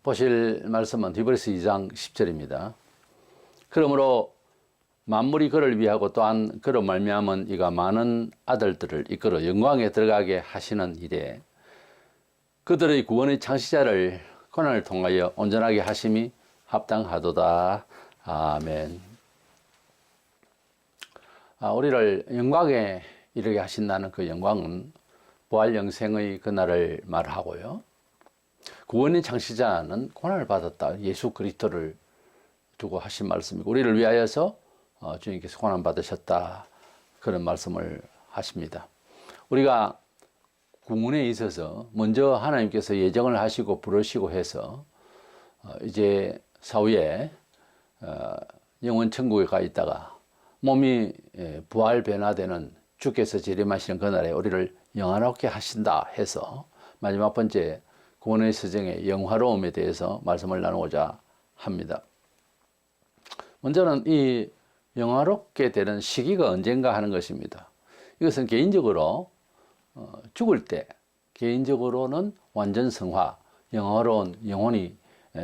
보실 말씀은 히브리서 2장 10절입니다. 그러므로 만물이 그를 위하고 또한 그로 말미암은 이가 많은 아들들을 이끌어 영광에 들어가게 하시는 일에 그들의 구원의 창시자를 고난을 통하여 온전하게 하심이 합당하도다. 아멘. 우리를 영광에 이르게 하신다는 그 영광은 부활 영생의 그날을 말하고요. 구원의 창시자는 고난을 받았다. 예수 그리스도를 두고 하신 말씀이고 우리를 위하여서 주님께서 고난 받으셨다. 그런 말씀을 하십니다. 우리가 구원에 있어서 먼저 하나님께서 예정을 하시고 부르시고 해서 이제 사후에 영원 천국에 가 있다가 몸이 부활 변화되는 주께서 재림하시는 그날에 우리를 영화롭게 하신다 해서 마지막 번째 구원의 서정의 영화로움에 대해서 말씀을 나누고자 합니다. 먼저는 이 영화롭게 되는 시기가 언젠가 하는 것입니다. 이것은 개인적으로 죽을 때 개인적으로는 완전 성화, 영화로운 영혼이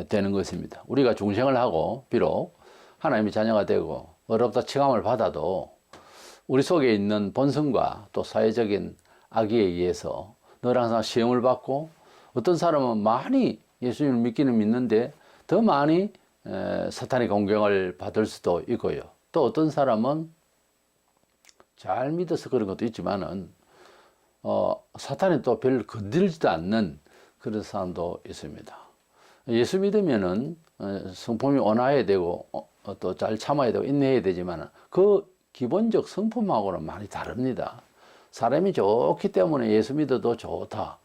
되는 것입니다. 우리가 중생을 하고 비록 하나님의 자녀가 되고 어렵다 칭함을 받아도 우리 속에 있는 본성과 또 사회적인 악의에 의해서 늘 항상 시험을 받고 어떤 사람은 많이 예수님을 믿기는 믿는데 더 많이 사탄의 공경을 받을 수도 있고요. 또 어떤 사람은 잘 믿어서 그런 것도 있지만은 사탄이 또 별로 건들지도 않는 그런 사람도 있습니다. 예수 믿으면은 성품이 온화해야 되고 또 잘 참아야 되고 인내해야 되지만 그 기본적 성품하고는 많이 다릅니다. 사람이 좋기 때문에 예수 믿어도 좋다.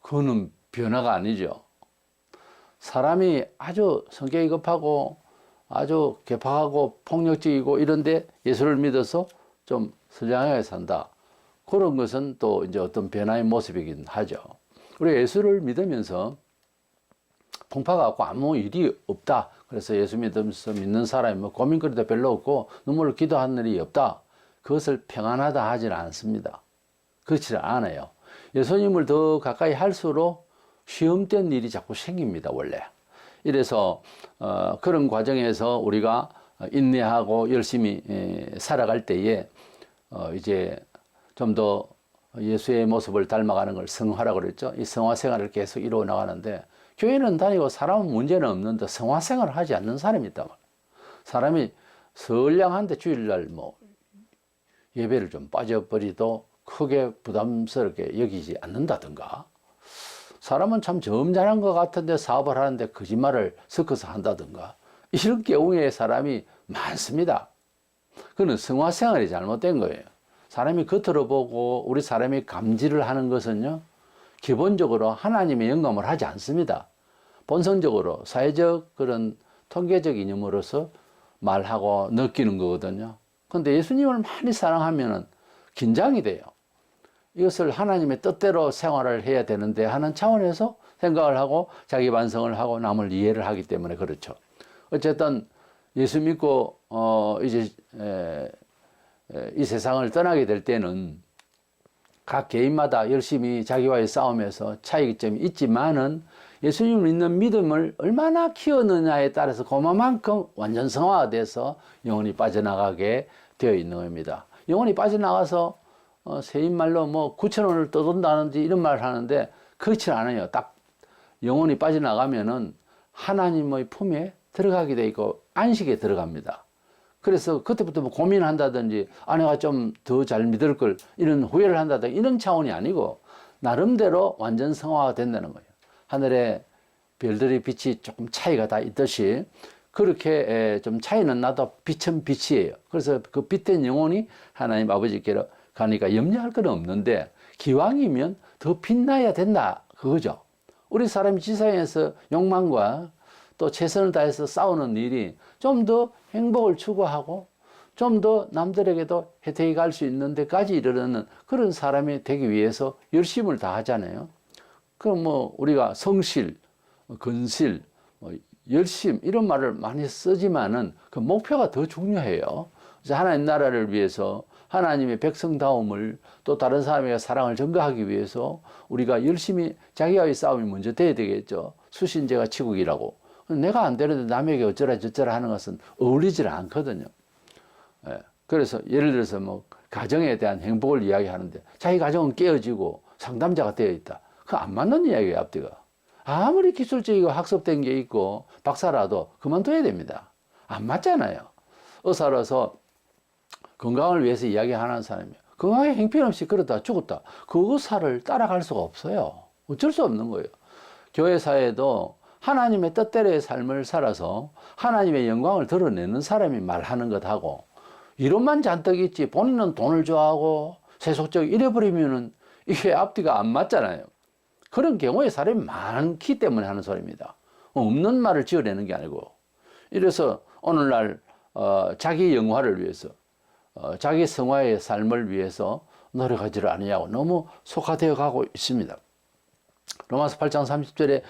그거는 변화가 아니죠. 사람이 아주 성격이 급하고 아주 개팍하고 폭력적이고 이런데 예수를 믿어서 좀 선량하게 산다. 그런 것은 또 이제 어떤 변화의 모습이긴 하죠. 우리 예수를 믿으면서 풍파가 없고 아무 일이 없다. 그래서 예수 믿으면서 믿는 사람이 뭐 고민거리도 별로 없고 눈물을 기도하는 일이 없다. 그것을 평안하다 하지는 않습니다. 그렇지 않아요. 예수님을 더 가까이 할수록 시험된 일이 자꾸 생깁니다, 원래. 이래서 그런 과정에서 우리가 인내하고 열심히 살아갈 때에 이제 좀 더 예수의 모습을 닮아가는 걸 성화라고 그랬죠. 이 성화 생활을 계속 이루어 나가는데 교회는 다니고 사람은 문제는 없는데 성화 생활을 하지 않는 사람이 있단 말이에요. 사람이 선량한데 주일날 뭐 예배를 좀 빠져버리도 크게 부담스럽게 여기지 않는다든가, 사람은 참 점잖은 것 같은데 사업을 하는데 거짓말을 섞어서 한다든가, 이런 경우에 사람이 많습니다. 그건 성화생활이 잘못된 거예요. 사람이 겉으로 보고 우리 사람이 감지를 하는 것은요, 기본적으로 하나님의 영감을 하지 않습니다. 본성적으로 사회적 그런 통계적 이념으로서 말하고 느끼는 거거든요. 그런데 예수님을 많이 사랑하면은 긴장이 돼요. 이것을 하나님의 뜻대로 생활을 해야 되는데 하는 차원에서 생각을 하고 자기 반성을 하고 남을 이해를 하기 때문에 그렇죠. 어쨌든 예수 믿고 이제 이 세상을 떠나게 될 때는 각 개인마다 열심히 자기와의 싸움에서 차이점이 있지만은 예수님을 믿는 믿음을 얼마나 키웠느냐에 따라서 그만큼 완전 성화돼서 영혼이 빠져나가게 되어 있는 겁니다. 영혼이 빠져나가서 세인말로 뭐 9,000원을 떠돈다든지 이런 말을 하는데 그렇지 않아요. 딱 영혼이 빠져나가면은 하나님의 품에 들어가게 돼 있고 안식에 들어갑니다. 그래서 그때부터 뭐 고민한다든지 내가 좀 더 잘 믿을 걸 이런 후회를 한다든지 이런 차원이 아니고 나름대로 완전 성화가 된다는 거예요. 하늘에 별들의 빛이 조금 차이가 다 있듯이 그렇게 좀 차이는 나도 빛은 빛이에요. 그래서 그 빛된 영혼이 하나님 아버지께로 가니까 염려할 건 없는데 기왕이면 더 빛나야 된다 그거죠. 우리 사람이 지상에서 욕망과 또 최선을 다해서 싸우는 일이 좀 더 행복을 추구하고 좀 더 남들에게도 혜택이 갈 수 있는 데까지 이르는 그런 사람이 되기 위해서 열심을 다 하잖아요. 그럼 뭐 우리가 성실, 근실, 열심 이런 말을 많이 쓰지만은 그 목표가 더 중요해요. 그래서 하나님 나라를 위해서 하나님의 백성다움을 또 다른 사람에게 사랑을 전가하기 위해서 우리가 열심히 자기와의 싸움이 먼저 돼야 되겠죠. 수신제가 치국이라고. 내가 안 되는데 남에게 어쩌라 저쩌라 하는 것은 어울리질 않거든요. 예. 그래서 예를 들어서 뭐 가정에 대한 행복을 이야기하는데 자기 가정은 깨어지고 상담자가 되어 있다. 그거 안 맞는 이야기예요, 앞뒤가. 아무리 기술적이고 학습된 게 있고 박사라도 그만둬야 됩니다. 안 맞잖아요. 의사라서 건강을 위해서 이야기하는 사람이에요. 건강에 형편없이 그러다 죽었다. 그 의사를 따라갈 수가 없어요. 어쩔 수 없는 거예요. 교회사에도 하나님의 뜻대로의 삶을 살아서 하나님의 영광을 드러내는 사람이 말하는 것하고 이론만 잔뜩 있지 본인은 돈을 좋아하고 세속적 잃어버리면은 이게 앞뒤가 안 맞잖아요. 그런 경우에 사람이 많기 때문에 하는 소리입니다. 없는 말을 지어내는 게 아니고. 이래서 오늘날 자기 영화를 위해서 자기 성화의 삶을 위해서 노력하지를 아니하고 너무 속화되어 가고 있습니다. 로마서 8장 30절에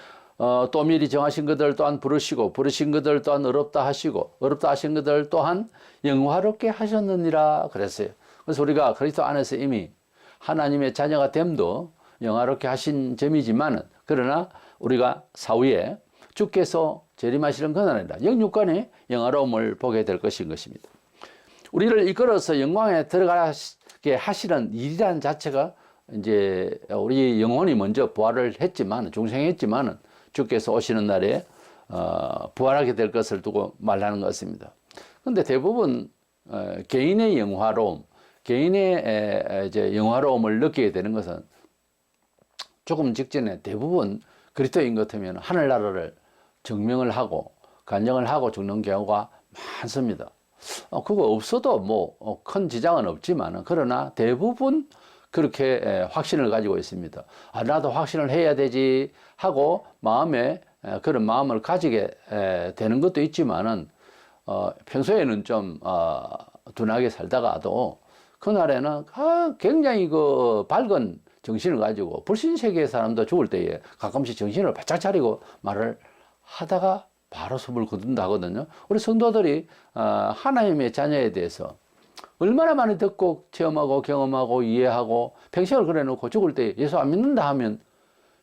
또 미리 정하신 것들 또한 부르시고 부르신 것들 또한 어렵다 하시고 어렵다 하신 것들 또한 영화롭게 하셨느니라 그랬어요. 그래서 우리가 그리스도 안에서 이미 하나님의 자녀가 됨도 영화롭게 하신 점이지만은 그러나 우리가 사후에 주께서 재림하시는 그날이라 영육간의 영화로움을 보게 될 것인 것입니다. 우리를 이끌어서 영광에 들어가게 하시는 일이라는 자체가 이제 우리 영혼이 먼저 부활을 했지만 중생했지만은 주께서 오시는 날에 부활하게 될 것을 두고 말하는 것입니다. 그런데 대부분 개인의 영화로움, 개인의 이제 영화로움을 느끼게 되는 것은 조금 직전에 대부분 그리스도인 같으면 하늘나라를 증명을 하고 간증을 하고 죽는 경우가 많습니다. 그거 없어도 뭐 큰 지장은 없지만 그러나 대부분 그렇게 확신을 가지고 있습니다. 나도 확신을 해야 되지 하고 마음에 그런 마음을 가지게 되는 것도 있지만은 평소에는 좀 둔하게 살다가도 그날에는 굉장히 그 밝은 정신을 가지고 불신세계의 사람도 죽을 때에 가끔씩 정신을 바짝 차리고 말을 하다가 바로 숨을 거둔다 하거든요. 우리 성도들이 하나님의 자녀에 대해서 얼마나 많이 듣고 체험하고 경험하고 이해하고 평생을 그래놓고 죽을 때 예수 안 믿는다 하면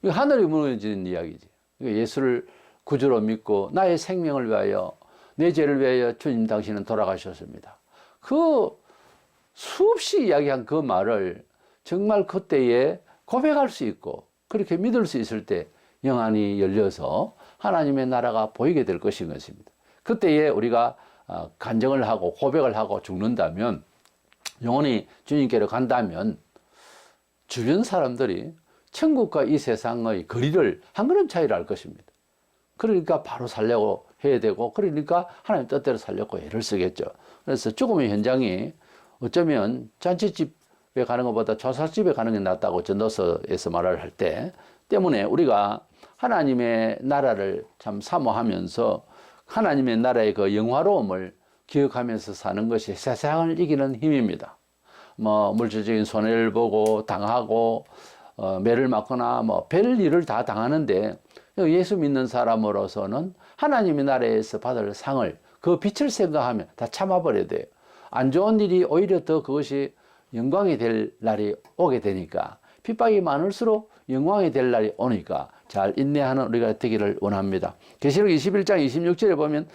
이거 하늘이 무너지는 이야기지. 예수를 구주로 믿고 나의 생명을 위하여 내 죄를 위하여 주님 당신은 돌아가셨습니다. 그 수없이 이야기한 그 말을 정말 그때에 고백할 수 있고 그렇게 믿을 수 있을 때 영안이 열려서 하나님의 나라가 보이게 될 것인 것입니다. 그때에 우리가 간증을 하고 고백을 하고 죽는다면 영원히 주님께로 간다면 주변 사람들이 천국과 이 세상의 거리를 한 걸음 차이를 알 것입니다. 그러니까 바로 살려고 해야 되고 그러니까 하나님 뜻대로 살려고 애를 쓰겠죠. 그래서 죽음의 현장이 어쩌면 잔치집에 가는 것보다 조살집에 가는 게 낫다고 전도서에서 말을 할 때 때문에 우리가 하나님의 나라를 참 사모하면서 하나님의 나라의 그 영화로움을 기억하면서 사는 것이 세상을 이기는 힘입니다. 뭐 물질적인 손해를 보고 당하고 매를 맞거나 뭐 별 일을 다 당하는데 예수 믿는 사람으로서는 하나님의 나라에서 받을 상을 그 빛을 생각하면 다 참아버려야 돼요. 안 좋은 일이 오히려 더 그것이 영광이 될 날이 오게 되니까 핍박이 많을수록 영광이 될 날이 오니까 잘 인내하는 우리가 되기를 원합니다. 계시록 21장 26절에 보면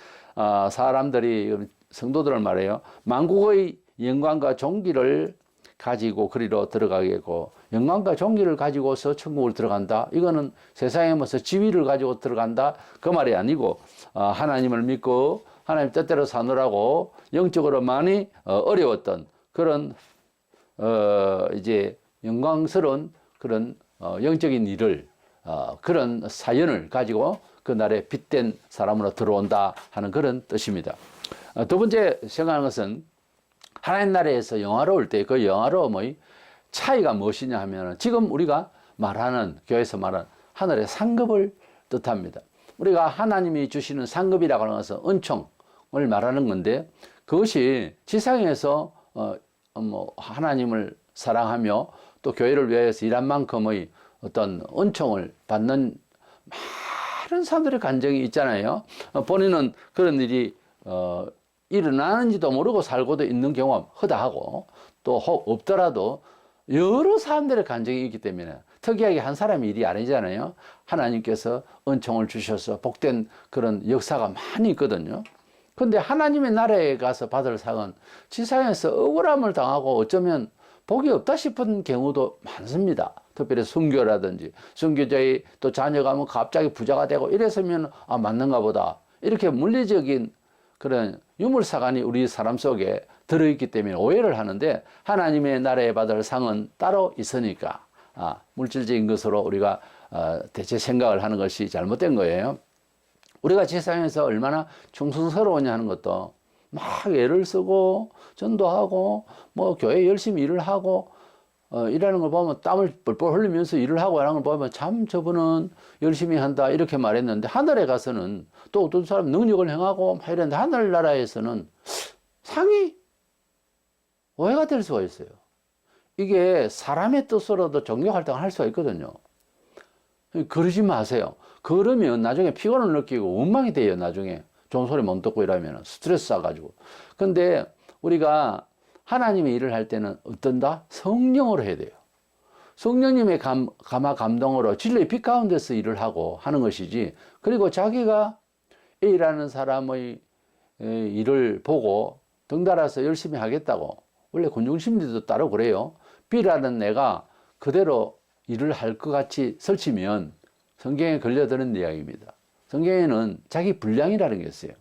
사람들이 성도들을 말해요. 만국의 영광과 존귀를 가지고 그리로 들어가겠고 영광과 존귀를 가지고서 천국을 들어간다. 이거는 세상에 무슨 지위를 가지고 들어간다 그 말이 아니고 하나님을 믿고 하나님 뜻대로 사느라고 영적으로 많이 어려웠던 그런 이제 영광스러운 그런 영적인 일을 그런 사연을 가지고 그날에 빛된 사람으로 들어온다 하는 그런 뜻입니다. 두 번째 생각하는 것은 하나님 나라에서 영화로울 때 그 영화로움의 차이가 무엇이냐 하면 지금 우리가 말하는 교회에서 말하는 하늘의 상급을 뜻합니다. 우리가 하나님이 주시는 상급이라고 하는 것은 은총을 말하는 건데 그것이 지상에서 하나님을 사랑하며 또 교회를 위해서 일한 만큼의 어떤 은총을 받는 많은 사람들의 간증이 있잖아요. 본인은 그런 일이 일어나는지도 모르고 살고도 있는 경우가 허다하고 또 혹 없더라도 여러 사람들의 간증이 있기 때문에 특이하게 한 사람의 일이 아니잖아요. 하나님께서 은총을 주셔서 복된 그런 역사가 많이 있거든요. 근데 하나님의 나라에 가서 받을 상은 지상에서 억울함을 당하고 어쩌면 복이 없다 싶은 경우도 많습니다. 특별히 순교라든지 순교자의 또 자녀가 뭐 갑자기 부자가 되고 이랬으면 아 맞는가 보다 이렇게 물리적인 그런 유물사관이 우리 사람 속에 들어있기 때문에 오해를 하는데 하나님의 나라에 받을 상은 따로 있으니까 물질적인 것으로 우리가 대체 생각을 하는 것이 잘못된 거예요. 우리가 세상에서 얼마나 충성스러우냐 하는 것도 막 애를 쓰고 전도하고 뭐 교회 열심히 일을 하고 일하는 걸 보면 땀을 뻘뻘 흘리면서 일을 하고 하는 걸 보면 참 저분은 열심히 한다 이렇게 말했는데 하늘에 가서는 또 어떤 사람 능력을 행하고 막 이랬는데 하늘나라에서는 상이 오해가 될 수가 있어요. 이게 사람의 뜻으로도 종교활동을 할 수가 있거든요. 그러지 마세요. 그러면 나중에 피곤을 느끼고 원망이 돼요. 나중에 좋은 소리 못 듣고 이러면 스트레스 쌓아가지고. 근데 우리가 하나님의 일을 할 때는 어떤다? 성령으로 해야 돼요. 성령님의 감화 감동으로 진리의 빛 가운데서 일을 하고 하는 것이지. 그리고 자기가 A라는 사람의 일을 보고 덩달아서 열심히 하겠다고. 원래 군중심리도 따로 그래요. B라는 내가 그대로 일을 할 것 같이 설치면 성경에 걸려드는 이야기입니다. 성경에는 자기 분량이라는 게 있어요.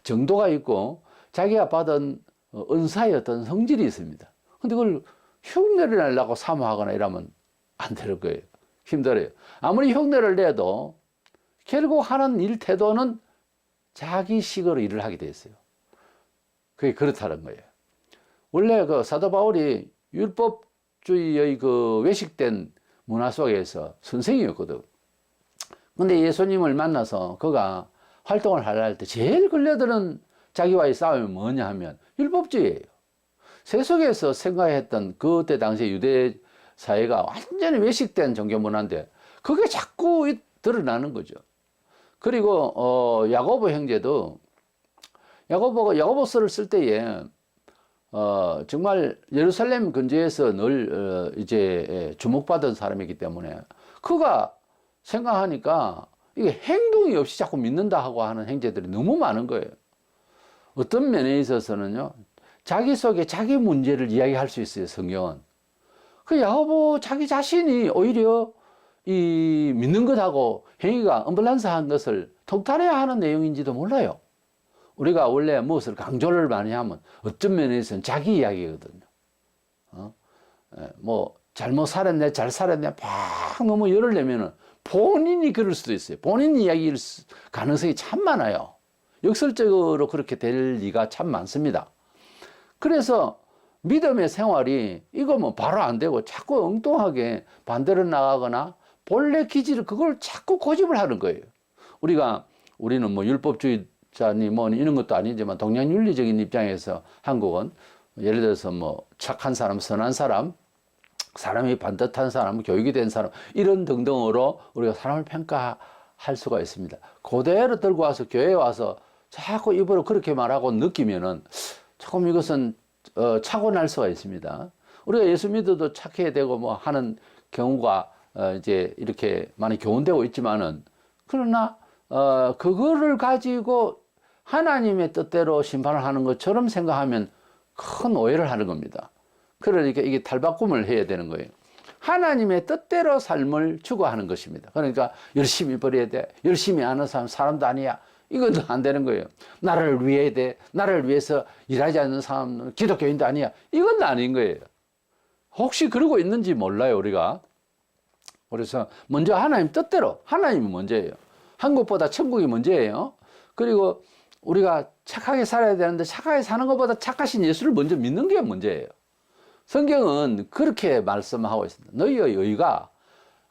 정도가 있고 자기가 받은 은사의 어떤 성질이 있습니다. 근데 그걸 흉내를 내려고 사모하거나 이러면 안 되는 거예요. 힘들어요. 아무리 흉내를 내도 결국 하는 일 태도는 자기식으로 일을 하게 돼 있어요. 그게 그렇다는 거예요. 원래 그 사도 바울이 율법주의의 그 외식된 문화 속에서 선생이었거든. 근데 예수님을 만나서 그가 활동을 할 때 제일 걸려드는 자기와의 싸움이 뭐냐 하면 율법주의예요. 세속에서 생각했던 그때 당시 유대 사회가 완전히 외식된 종교 문화인데 그게 자꾸 드러나는 거죠. 그리고 야고보 형제도 야고보서를 쓸 때에 정말 예루살렘 근처에서 늘 이제 주목받은 사람이기 때문에 그가 생각하니까 이게 행동이 없이 자꾸 믿는다 하고 하는 행제들이 너무 많은 거예요. 어떤 면에 있어서는요, 자기 속에 자기 문제를 이야기할 수 있어요, 성경은. 그 야고보 자기 자신이 오히려 이 믿는 것하고 행위가 언밸런스한 것을 통달해야 하는 내용인지도 몰라요. 우리가 원래 무엇을 강조를 많이 하면 어떤 면에서는 자기 이야기거든요. 뭐 잘못 살았네, 잘 살았네, 막 너무 열을 내면은 본인이 그럴 수도 있어요. 본인 이야기일 가능성이 참 많아요. 역설적으로 그렇게 될 리가 참 많습니다. 그래서 믿음의 생활이 이거 뭐 바로 안 되고 자꾸 엉뚱하게 반대로 나가거나 본래 기질을 그걸 자꾸 고집을 하는 거예요. 우리는 뭐 율법주의자니 뭐 이런 것도 아니지만 동양윤리적인 입장에서 한국은 예를 들어서 뭐 착한 사람, 선한 사람, 사람이 반듯한 사람, 교육이 된 사람 이런 등등으로 우리가 사람을 평가할 수가 있습니다. 그대로 들고 와서 교회에 와서 자꾸 입으로 그렇게 말하고 느끼면은 조금 이것은 착오날 수가 있습니다. 우리가 예수 믿어도 착해야 되고 뭐 하는 경우가 이제 이렇게 많이 교훈되고 있지만은 그러나 그거를 가지고 하나님의 뜻대로 심판을 하는 것처럼 생각하면 큰 오해를 하는 겁니다. 그러니까 이게 탈바꿈을 해야 되는 거예요. 하나님의 뜻대로 삶을 추구하는 것입니다. 그러니까 열심히 벌어야 돼. 열심히 하는 사람도 아니야. 이것도 안 되는 거예요. 나를 위해야 돼. 나를 위해서 일하지 않는 사람은 기독교인도 아니야. 이건 아닌 거예요. 혹시 그러고 있는지 몰라요, 우리가. 그래서 먼저 하나님 뜻대로, 하나님이 먼저예요. 한국보다 천국이 먼저예요. 그리고 우리가 착하게 살아야 되는데 착하게 사는 것보다 착하신 예수를 먼저 믿는 게 문제예요. 성경은 그렇게 말씀하고 있습니다. 너희의 의가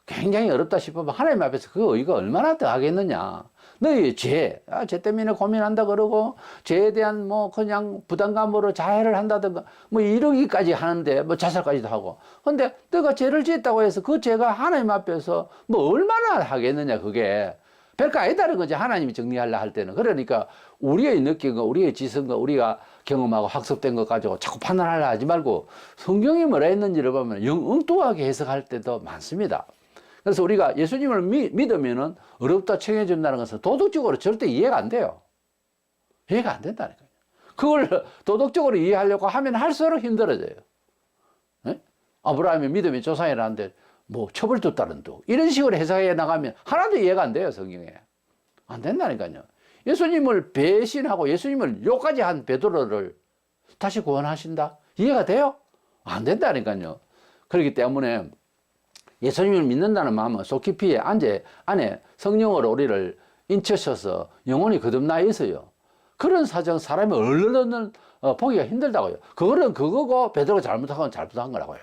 굉장히 어렵다 싶으면 하나님 앞에서 그 의가 얼마나 더 하겠느냐. 너희의 죄 때문에 고민한다 그러고 죄에 대한 뭐 그냥 부담감으로 자해를 한다든가 뭐 이러기까지 하는데 뭐 자살까지도 하고. 근데 너가 죄를 지었다고 해서 그 죄가 하나님 앞에서 뭐 얼마나 하겠느냐 그게. 별거 아니다는 거지 하나님이 정리하려 할 때는. 그러니까 우리의 느낀 거, 우리의 지성과 우리가 경험하고 학습된 것 가지고 자꾸 판단하려 하지 말고 성경이 뭐라 했는지를 보면 영 엉뚱하게 해석할 때도 많습니다. 그래서 우리가 예수님을 믿으면은 어렵다 청해준다는 것은 도덕적으로 절대 이해가 안 돼요. 이해가 안 된다니까요. 그걸 도덕적으로 이해하려고 하면 할수록 힘들어져요. 네? 아브라함의 믿음이 조상이라는데 뭐 처벌도 따른다. 이런 식으로 해석해 나가면 하나도 이해가 안 돼요, 성경에. 안 된다니까요. 예수님을 배신하고 예수님을 욕까지 한 베드로를 다시 구원하신다? 이해가 돼요? 안 된다니까요. 그렇기 때문에 예수님을 믿는다는 마음은 속 깊이 안에 성령으로 우리를 인쳐셔서 영혼이 거듭나 있어요. 그런 사정 사람이 얼른 보기가 힘들다고요. 그거는 그거고 베드로가 잘못한 건 잘못한 거라고요.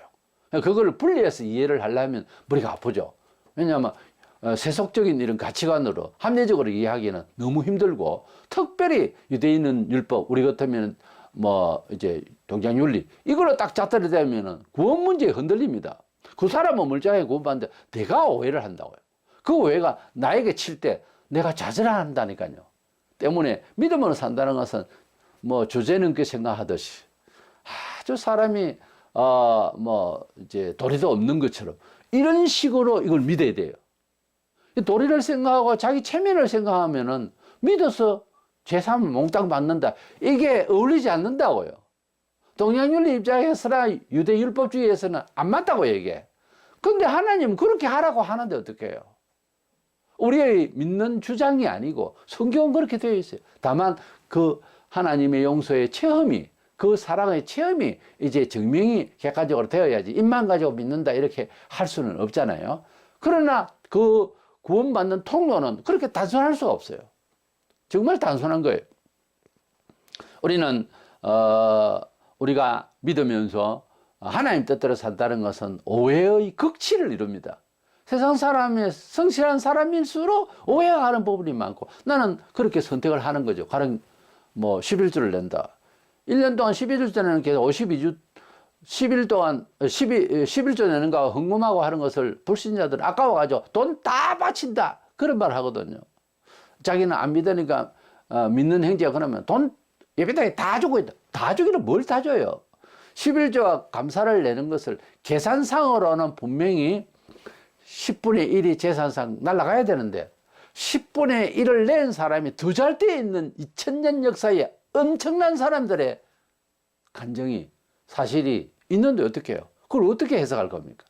그걸 분리해서 이해를 하려면 머리가 아프죠. 왜냐하면 세속적인 이런 가치관으로 합리적으로 이해하기는 너무 힘들고, 특별히 유대인은 율법, 우리 같으면 뭐 이제 동정윤리 이걸로 딱 잣들이되면은 구원 문제에 흔들립니다. 그 사람은 멀쩡하게 구원받는데 내가 오해를 한다고요. 그 오해가 나에게 칠 때 내가 좌절한다니까요. 때문에 믿음으로 산다는 것은 뭐 주제넘게 생각하듯이 아주 사람이 뭐 이제 도리도 없는 것처럼 이런 식으로 이걸 믿어야 돼요. 도리를 생각하고 자기 체면을 생각하면은 믿어서 제3을 몽땅 받는다. 이게 어울리지 않는다고요. 동양윤리 입장에서나 유대 율법주의에서는 안 맞다고요, 이게. 근데 하나님은 그렇게 하라고 하는데 어떡해요? 우리의 믿는 주장이 아니고 성경은 그렇게 되어 있어요. 다만 그 하나님의 용서의 체험이, 그 사랑의 체험이 이제 증명이 객관적으로 되어야지 입만 가지고 믿는다 이렇게 할 수는 없잖아요. 그러나 그 구원받는 통로는 그렇게 단순할 수가 없어요. 정말 단순한 거예요. 우리는 우리가 믿으면서 하나님 뜻대로 산다는 것은 오해의 극치를 이룹니다. 세상 사람의 성실한 사람일수록 오해하는 부분이 많고, 나는 그렇게 선택을 하는 거죠. 가령 뭐 11주를 낸다. 1년 동안 11주 내는 게 52주 10일 동안 11조 내는 거하고 흥금하고 하는 것을 불신자들은 아까워가지고 돈 다 바친다 그런 말 하거든요. 자기는 안 믿으니까 믿는 행제가 그러면 돈 예배당에 다 주고 있다. 다 주기는 뭘 다 줘요. 11조와 감사를 내는 것을 계산상으로는 분명히 10분의 1이 재산상 날아가야 되는데 10분의 1을 낸 사람이 더 잘 때 있는 2000년 역사에 엄청난 사람들의 간정이 사실이 있는데 어떻게 해요? 그걸 어떻게 해석할 겁니까?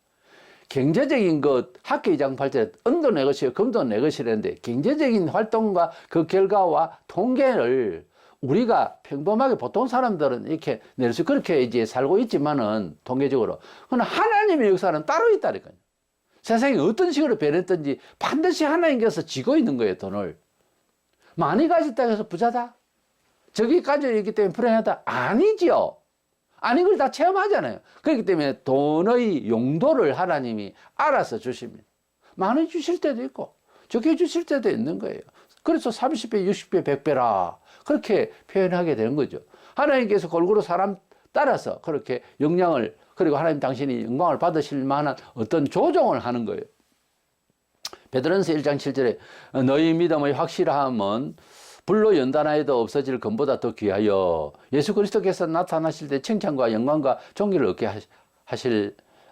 경제적인 것, 학교 이장팔 때 은도 내 것이요 금도 내 것이라는데 경제적인 활동과 그 결과와 통계를 우리가 평범하게 보통 사람들은 이렇게 낼 수 그렇게 이제 살고 있지만은 통계적으로 그러나 하나님의 역사는 따로 있다니까요. 세상이 어떤 식으로 변했든지 반드시 하나님께서 쥐고 있는 거예요, 돈을. 많이 가졌다 해서 부자다? 저기 가지고 있기 때문에 불행하다? 아니지요. 아닌 걸 다 체험하잖아요. 그렇기 때문에 돈의 용도를 하나님이 알아서 주십니다. 많이 주실 때도 있고 적게 주실 때도 있는 거예요. 그래서 30배, 60배, 100배라 그렇게 표현하게 되는 거죠. 하나님께서 골고루 사람 따라서 그렇게 영향을, 그리고 하나님 당신이 영광을 받으실 만한 어떤 조정을 하는 거예요. 베드로전서 1장 7절에 너희 믿음의 확실함은 불로 연단하여도 없어질 금보다 더 귀하여 예수 그리스도께서 나타나실 때 칭찬과 영광과 존귀를 얻게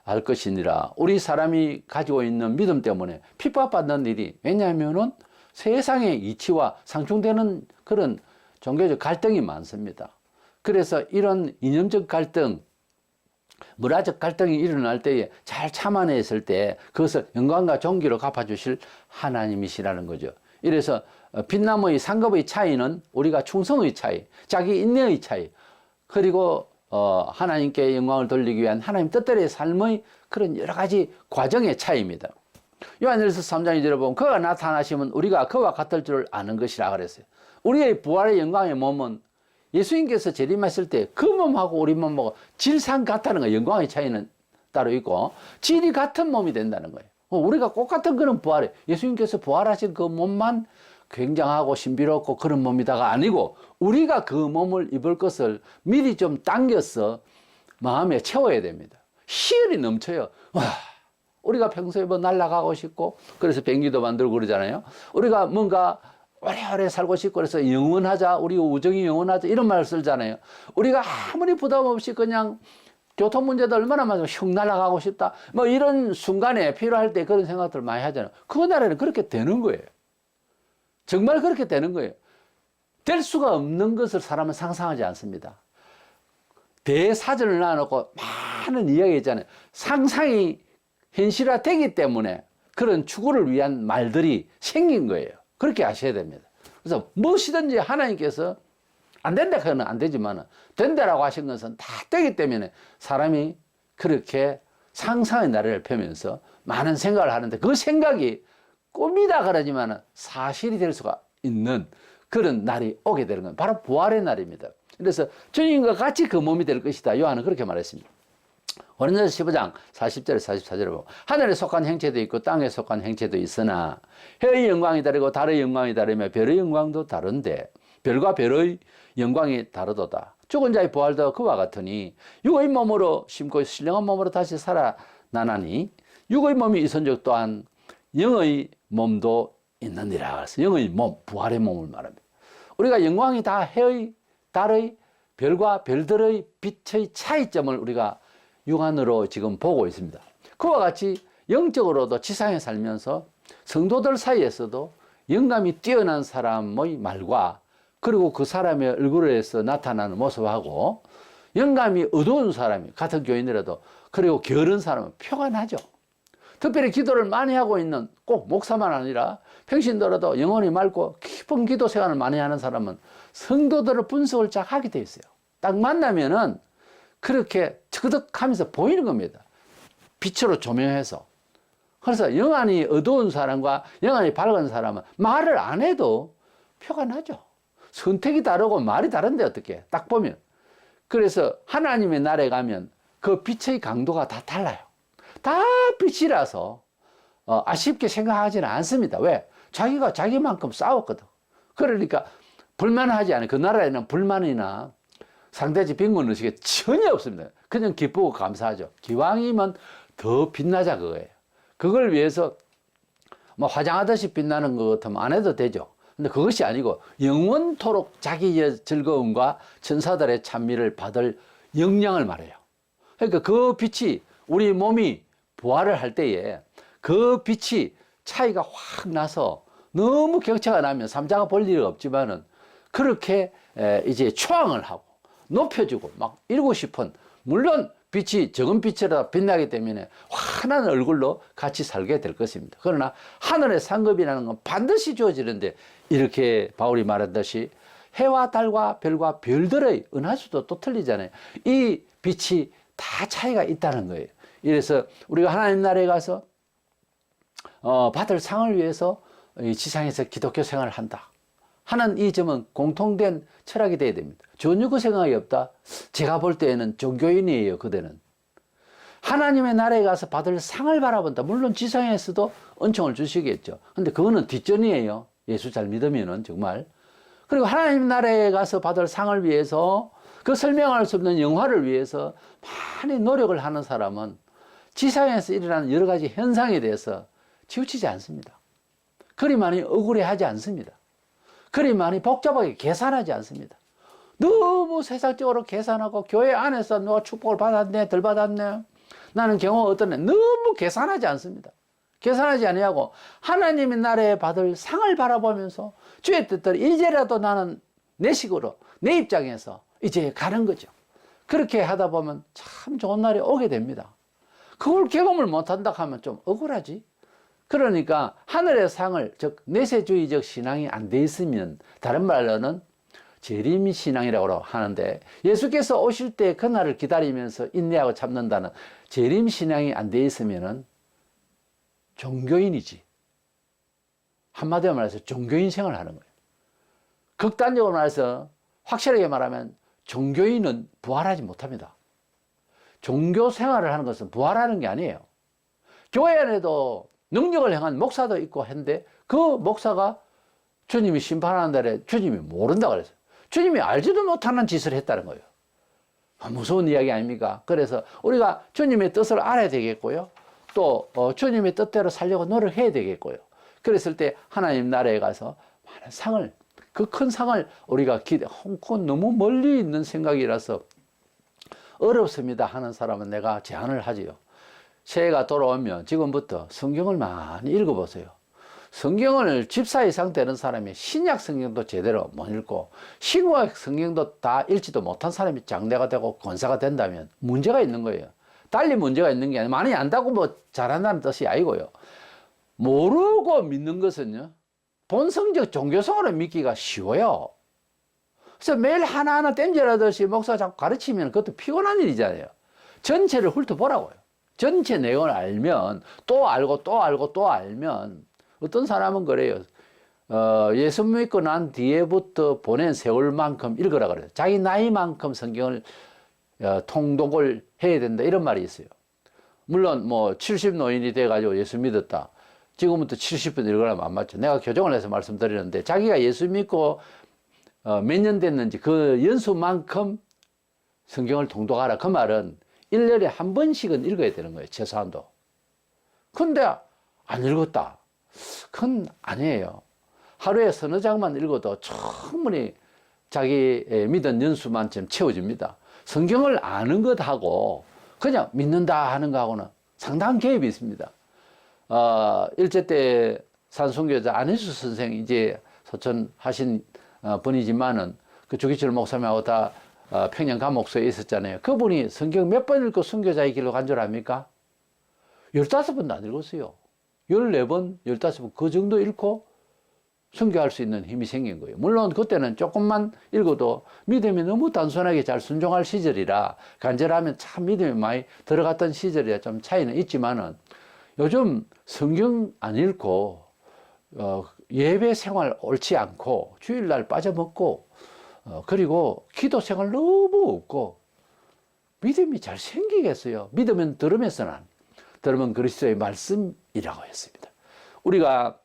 할 것이니라. 우리 사람이 가지고 있는 믿음 때문에 핍박받는 일이, 왜냐하면은 세상의 이치와 상충되는 그런 종교적 갈등이 많습니다. 그래서 이런 이념적 갈등, 문화적 갈등이 일어날 때에 잘 참아냈을 때 그것을 영광과 존귀로 갚아주실 하나님이시라는 거죠. 이래서 빛나무의 상급의 차이는 우리가 충성의 차이, 자기 인내의 차이, 그리고 하나님께 영광을 돌리기 위한 하나님 뜻대로의 삶의 그런 여러 가지 과정의 차이입니다. 요한일서 3장 2절에 보면 그가 나타나시면 우리가 그와 같을 줄 아는 것이라 그랬어요. 우리의 부활의 영광의 몸은 예수님께서 재림하실 때 그 몸하고 우리 몸하고 질상 같다는 거예요. 영광의 차이는 따로 있고 질이 같은 몸이 된다는 거예요. 우리가 꼭 같은 그런 부활에, 예수님께서 부활하신 그 몸만 굉장하고 신비롭고 그런 몸이다가 아니고 우리가 그 몸을 입을 것을 미리 좀 당겨서 마음에 채워야 됩니다. 희열이 넘쳐요. 와, 우리가 평소에 뭐 날아가고 싶고 그래서 비행기도 만들고 그러잖아요. 우리가 뭔가 오래오래 살고 싶고 그래서 영원하자, 우리 우정이 영원하자 이런 말을 쓰잖아요. 우리가 아무리 부담 없이 그냥 교통 문제도 얼마나 많아서 흉 날아가고 싶다. 뭐 이런 순간에 필요할 때 그런 생각들을 많이 하잖아요. 그 나라에는 그렇게 되는 거예요. 정말 그렇게 되는 거예요. 될 수가 없는 것을 사람은 상상하지 않습니다. 대사전을 놔놓고 많은 이야기 있잖아요. 상상이 현실화되기 때문에 그런 추구를 위한 말들이 생긴 거예요. 그렇게 아셔야 됩니다. 그래서 무엇이든지 하나님께서 안 된다 하면 안 되지만 된다라고 하신 것은 다 되기 때문에 사람이 그렇게 상상의 나래를 펴면서 많은 생각을 하는데 그 생각이 꿈이다 그러지만 사실이 될 수가 있는 그런 날이 오게 되는 건 바로 부활의 날입니다. 그래서 주님과 같이 그 몸이 될 것이다. 요한은 그렇게 말했습니다. 고린도서 15장 40절 44절을 보고 하늘에 속한 형체도 있고 땅에 속한 형체도 있으나 해의 영광이 다르고 달의 영광이 다르며 별의 영광도 다른데 별과 별의 영광이 다르도다. 죽은 자의 부활도 그와 같으니 육의 몸으로 심고 신령한 몸으로 다시 살아나나니 육의 몸이 있은 적 또한 영의 몸도 있느니라. 그래서 영의 몸, 부활의 몸을 말합니다. 우리가 영광이 다 해의, 달의, 별과 별들의 빛의 차이점을 우리가 육안으로 지금 보고 있습니다. 그와 같이 영적으로도 지상에 살면서 성도들 사이에서도 영감이 뛰어난 사람의 말과 그리고 그 사람의 얼굴에서 나타나는 모습하고 영감이 어두운 사람이 같은 교인이라도 그리고 게으른 사람은 표가 나죠. 특별히 기도를 많이 하고 있는 꼭 목사만 아니라 평신도라도 영혼이 맑고 깊은 기도 생활을 많이 하는 사람은 성도들을 분석을 쫙 하게 돼 있어요. 딱 만나면은 그렇게 척득하면서 보이는 겁니다. 빛으로 조명해서. 그래서 영안이 어두운 사람과 영안이 밝은 사람은 말을 안 해도 표가 나죠. 선택이 다르고 말이 다른데 어떻게 딱 보면. 그래서 하나님의 나라에 가면 그 빛의 강도가 다 달라요. 다 빛이라서 아쉽게 생각하지는 않습니다. 왜? 자기가 자기만큼 싸웠거든. 그러니까 불만하지 않아요. 그 나라에는 불만이나 상대적 빈곤의식이 전혀 없습니다. 그냥 기쁘고 감사하죠. 기왕이면 더 빛나자 그거예요. 그걸 위해서 뭐 화장하듯이 빛나는 것 같으면 안 해도 되죠. 근데 그것이 아니고 영원토록 자기의 즐거움과 천사들의 찬미를 받을 역량을 말해요. 그러니까 그 빛이 우리 몸이 부활을 할 때에 그 빛이 차이가 확 나서 너무 격차가 나면 삼자가 볼 일이 없지만은 그렇게 이제 초항을 하고 높여주고 막 이루고 싶은, 물론 빛이 적은 빛이라도 빛나기 때문에 환한 얼굴로 같이 살게 될 것입니다. 그러나 하늘의 상급이라는 건 반드시 주어지는데 이렇게 바울이 말했듯이 해와 달과 별과 별들의 은하수도 또 틀리잖아요. 이 빛이 다 차이가 있다는 거예요. 이래서 우리가 하나님 나라에 가서 받을 상을 위해서 이 지상에서 기독교 생활을 한다 하는 이 점은 공통된 철학이 돼야 됩니다. 전혀 그 생각이 없다. 제가 볼 때에는 종교인이에요. 그대는 하나님의 나라에 가서 받을 상을 바라본다. 물론 지상에서도 은총을 주시겠죠. 근데 그거는 뒷전이에요. 예수 잘 믿으면은 정말. 그리고 하나님 나라에 가서 받을 상을 위해서 그 설명할 수 없는 영화를 위해서 많이 노력을 하는 사람은 지상에서 일어나는 여러 가지 현상에 대해서 치우치지 않습니다. 그리 많이 억울해하지 않습니다. 그리 많이 복잡하게 계산하지 않습니다. 너무 세상적으로 계산하고 교회 안에서 누가 축복을 받았네, 덜 받았네, 나는 경험 어떠네, 너무 계산하지 않습니다. 계산하지 아니하고 하나님의 나라에 받을 상을 바라보면서 주의 뜻대로 이제라도 나는 내 식으로 내 입장에서 이제 가는 거죠. 그렇게 하다 보면 참 좋은 날이 오게 됩니다. 그걸 경험을 못한다 하면 좀 억울하지. 그러니까 하늘의 상을, 즉 내세주의적 신앙이 안 돼 있으면, 다른 말로는 재림 신앙이라고 하는데, 예수께서 오실 때 그날을 기다리면서 인내하고 참는다는 재림 신앙이 안 돼 있으면은 종교인이지. 한마디로 말해서 종교인 생활을 하는 거예요. 극단적으로 말해서 확실하게 말하면 종교인은 부활하지 못합니다. 종교 생활을 하는 것은 부활하는 게 아니에요. 교회 안에도 능력을 행한 목사도 있고 했는데 그 목사가 주님이 심판하는 날에 주님이 모른다 그랬어요. 주님이 알지도 못하는 짓을 했다는 거예요. 무서운 이야기 아닙니까? 그래서 우리가 주님의 뜻을 알아야 되겠고요. 또 주님의 뜻대로 살려고 노력해야 되겠고요. 그랬을 때 하나님 나라에 가서 많은 상을, 그 큰 상을 우리가 그건 너무 멀리 있는 생각이라서 어렵습니다 하는 사람은 내가 제안을 하지요. 새해가 돌아오면 지금부터 성경을 많이 읽어보세요. 성경을 집사 이상 되는 사람이 신약 성경도 제대로 못 읽고 신구약 성경도 다 읽지도 못한 사람이 장대가 되고 권사가 된다면 문제가 있는 거예요. 달리 문제가 있는 게 아니라 많이 안다고 뭐 잘한다는 뜻이 아니고요. 모르고 믿는 것은요, 본성적 종교성으로 믿기가 쉬워요. 그래서 매일 하나하나 땜질하듯이 목사가 자꾸 가르치면 그것도 피곤한 일이잖아요. 전체를 훑어보라고요. 전체 내용을 알면 또 알고 또 알고 또 알면 어떤 사람은 그래요. 예수 믿고 난 뒤에부터 보낸 세월만큼 읽으라 그래요. 자기 나이만큼 성경을 통독을 해야 된다 이런 말이 있어요. 물론 뭐 70 노인이 돼가지고 예수 믿었다. 지금부터 70분 읽으라면 안 맞죠. 내가 교정을 해서 말씀드리는데 자기가 예수 믿고 몇 년 됐는지 그 연수만큼 성경을 통독하라. 그 말은 1년에 한 번씩은 읽어야 되는 거예요. 최소한도. 근데 안 읽었다. 그건 아니에요. 하루에 서너 장만 읽어도 충분히 자기 믿은 연수만큼 채워집니다. 성경을 아는 것하고 그냥 믿는다 하는 거하고는 상당한 갭이 있습니다. 일제 때 산송교자 안혜수 선생 이제 소천하신 분이지만은 그 주기철 목사님하고 다 평양 감옥소에 있었잖아요. 그분이 성경 몇 번 읽고 순교자의 길로 간 줄 압니까? 15번도 안 읽었어요. 14번, 15번 그 정도 읽고 순교할 수 있는 힘이 생긴 거예요. 물론 그때는 조금만 읽어도 믿음이 너무 단순하게 잘 순종할 시절이라 간절하면 참 믿음이 많이 들어갔던 시절이라 좀 차이는 있지만은 요즘 성경 안 읽고 예배 생활 옳지 않고 주일날 빠져먹고 그리고 기도 생활 너무 없고 믿음이 잘 생기겠어요. 믿으면 들으면서는 들으면 그리스도의 말씀이라고 했습니다. 우리가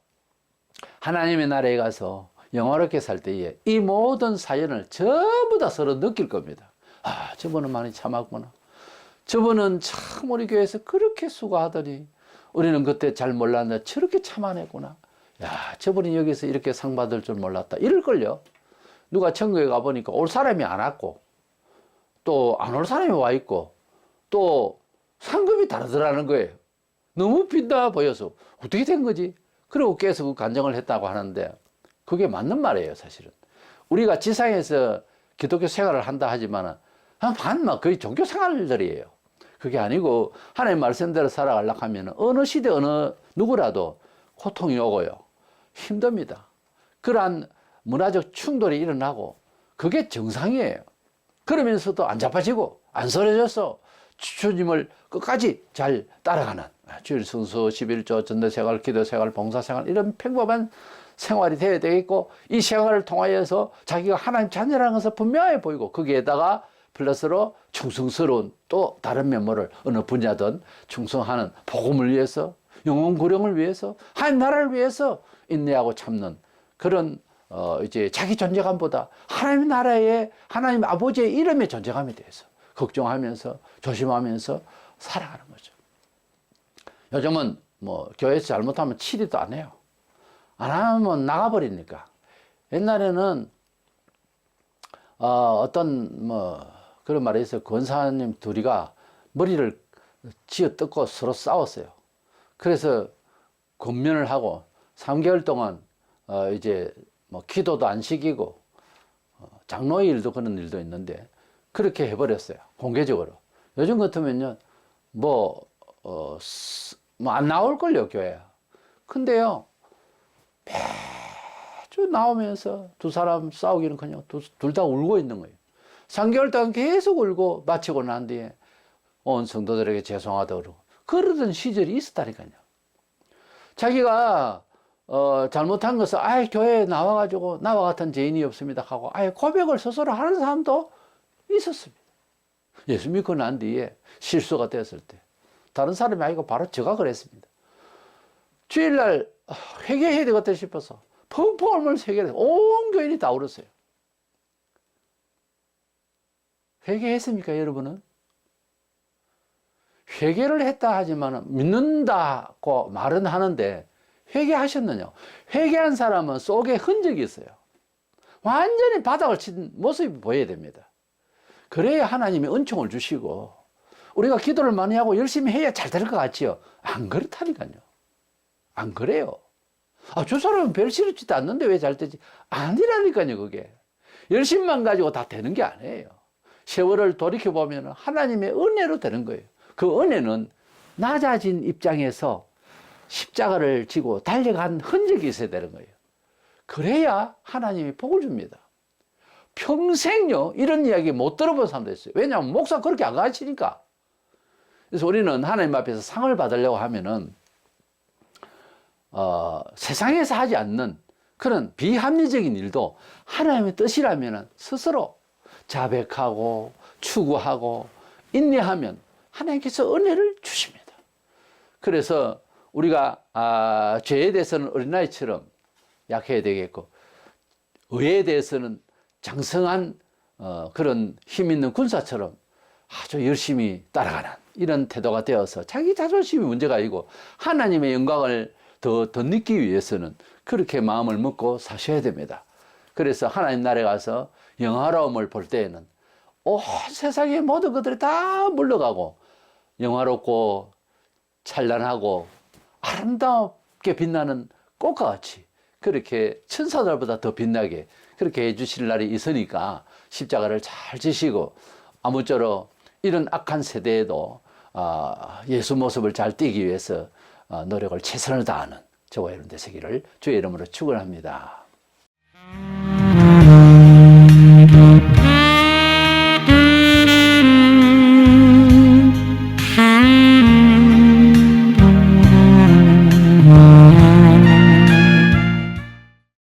하나님의 나라에 가서 영화롭게 살 때에 이 모든 사연을 전부 다 서로 느낄 겁니다. 아, 저분은 많이 참았구나. 저분은 참 우리 교회에서 그렇게 수고하더니 우리는 그때 잘 몰랐는데 저렇게 참아냈구나. 야, 저분이 여기서 이렇게 상 받을 줄 몰랐다. 이럴걸요. 누가 천국에 가보니까 올 사람이 안 왔고 또 안 올 사람이 와 있고 또 상급이 다르더라는 거예요. 너무 빛나 보여서 어떻게 된 거지? 그리고 계속 간증을 했다고 하는데 그게 맞는 말이에요, 사실은. 우리가 지상에서 기독교 생활을 한다 하지만 반만 거의 종교 생활들이에요. 그게 아니고 하나님 말씀대로 살아가려고 하면 어느 시대 어느 누구라도 고통이 오고요. 힘듭니다. 그러한 문화적 충돌이 일어나고 그게 정상이에요. 그러면서도 안 자빠지고 안 서러져서 주님을 끝까지 잘 따라가는 주일 순서 11조 전도생활 기도생활 봉사생활 이런 평범한 생활이 되어야 되겠고 이 생활을 통하여서 자기가 하나님 자녀라는 것을 분명해 보이고 거기에다가 플러스로 충성스러운 또 다른 면모를 어느 분야든 충성하는 복음을 위해서 영혼 구령을 위해서 하나님 나라를 위해서 인내하고 참는 그런 이제 자기 존재감보다 하나님 나라의 하나님 아버지의 이름의 존재감에 대해서 걱정하면서 조심하면서 살아가는 거죠. 요즘은 뭐 교회에서 잘못하면 치리도 안 해요. 안 하면 나가버리니까. 옛날에는 어떤 뭐 그런 말이 있어요. 권사님 둘이가 머리를 쥐어 뜯고 서로 싸웠어요. 그래서 권면을 하고 3개월 동안 이제 뭐 기도도 안 시키고 장로의 일도 그런 일도 있는데 그렇게 해버렸어요. 공개적으로. 요즘 같으면요, 뭐 안 나올걸요, 교회. 근데요, 매주 나오면서 두 사람 싸우기는 그냥 둘 다 울고 있는 거예요. 3개월 동안 계속 울고 마치고 난 뒤에 온 성도들에게 죄송하다고 그러고 그러던 시절이 있었다니까요. 자기가 잘못한 것을 교회에 나와가지고 나와 같은 죄인이 없습니다 하고 고백을 스스로 하는 사람도 있었습니다. 예수 믿고 난 뒤에 실수가 됐을 때 다른 사람이 아니고 바로 제가 그랬습니다. 주일날 회개해야 되겠다 싶어서 펑펑 울면서 회개를 온 교인이 다 울었어요. 회개했습니까, 여러분은? 회개를 했다 하지만 믿는다고 말은 하는데 회개하셨느냐? 회개한 사람은 속에 흔적이 있어요. 완전히 바닥을 친 모습이 보여야 됩니다. 그래야 하나님이 은총을 주시고 우리가 기도를 많이 하고 열심히 해야 잘 될 것 같지요. 안 그렇다니까요. 안 그래요. 저 사람은 별 싫지도 않는데 왜 잘 되지? 아니라니까요, 그게. 열심만 가지고 다 되는 게 아니에요. 세월을 돌이켜보면 하나님의 은혜로 되는 거예요. 그 은혜는 낮아진 입장에서 십자가를 지고 달려간 흔적이 있어야 되는 거예요. 그래야 하나님이 복을 줍니다. 평생요, 이런 이야기 못 들어본 사람도 있어요. 왜냐하면 목사 그렇게 안 가르치니까. 그래서 우리는 하나님 앞에서 상을 받으려고 하면은, 세상에서 하지 않는 그런 비합리적인 일도 하나님의 뜻이라면 스스로 자백하고 추구하고 인내하면 하나님께서 은혜를 주십니다. 그래서 우리가 죄에 대해서는 어린아이처럼 약해야 되겠고 의에 대해서는 장성한 그런 힘 있는 군사처럼 아주 열심히 따라가는 이런 태도가 되어서 자기 자존심이 문제가 아니고 하나님의 영광을 더 느끼기 위해서는 그렇게 마음을 먹고 사셔야 됩니다. 그래서 하나님 나라에 가서 영화로움을 볼 때에는 온 세상의 모든 것들이 다 물러가고 영화롭고 찬란하고 아름답게 빛나는 꽃과 같이 그렇게 천사들보다 더 빛나게 그렇게 해주실 날이 있으니까 십자가를 잘 지시고 아무쪼록 이런 악한 세대에도 예수 모습을 잘 띄기 위해서 노력을 최선을 다하는 저와 여러분 되시기를 주의 이름으로 축원합니다.